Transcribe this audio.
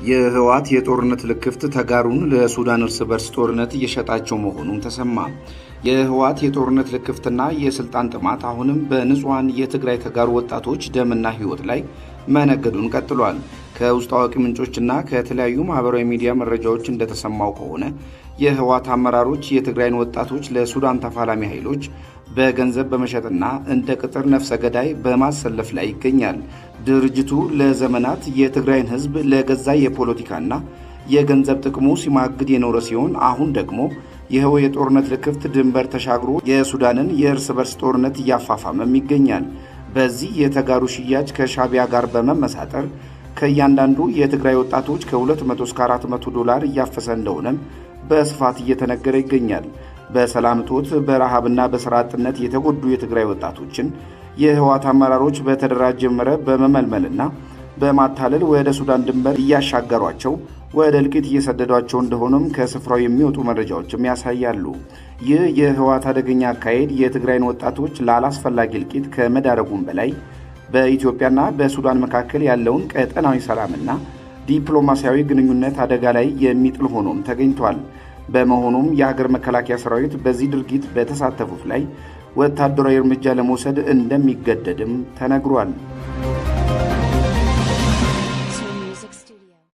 የህወሓት የጦርነት ልክፍት ተጋሩን ለሱዳን እርስ በርስ ጦርነት እየሸጣቸው መሆኑን ተሰማ። የህወሓት የጦርነት ልክፍትና የስልጣን ጥማት አሁንም በንጹሃን የትግራይ ተጋሩ ወጣቶች ደምና ህይወት ላይ መነገዱን ቀጥሏል። ከውስጥ አዋቂ ምንጮችና ከተለያዩ ማህበራዊ ሚዲያ መረጃዎች እንደተሰማው ከሆነ የህወሓት አመራሮች የትግራይን ወጣቶች ለሱዳን ተፋላሚ ኃይሎች በገንዘብ በመሸጥና እንደ ቅጥር ነፍሰ ገዳይ በማሰለፍ ላይ ይገኛል። ድርጅቱ ለዘመናት የትግራይን ህዝብ ለገዛ የፖለቲካና የገንዘብ ጥቅሙ ሲማግድ የኖረ ሲሆን አሁን ደግሞ ይኸው የጦርነት ልክፍት ድንበር ተሻግሮ የሱዳንን የእርስ በርስ ጦርነት እያፋፋመም ይገኛል። በዚህ የተጋሩ ሽያጭ ከሻቢያ ጋር በመመሳጠር ከእያንዳንዱ የትግራይ ወጣቶች ከ200 እስከ 400 ዶላር እያፈሰ እንደሆነም በስፋት እየተነገረ ይገኛል። በሰላም እጦት በረሃብና በስራ አጥነት የተጎዱ የትግራይ ወጣቶችን የህወሓት አመራሮች በተደራጀ መረብ በመመልመልና በማታለል ወደ ሱዳን ድንበር እያሻገሯቸው ወደ እልቂት እየሰደዷቸው እንደሆነም ከስፍራው የሚወጡ መረጃዎችም ያሳያሉ። ይህ የህወሓት አደገኛ አካሄድ የትግራይን ወጣቶች ላላስፈላጊ እልቂት ከመዳረጉም በላይ በኢትዮጵያና በሱዳን መካከል ያለውን ቀጠናዊ ሰላምና ዲፕሎማሲያዊ ግንኙነት አደጋ ላይ የሚጥል ሆኖም ተገኝቷል። በመሆኑም የሀገር መከላከያ ሰራዊት በዚህ ድርጊት በተሳተፉት ላይ ወታደራዊ እርምጃ ለመውሰድ እንደሚገደድም ተነግሯል።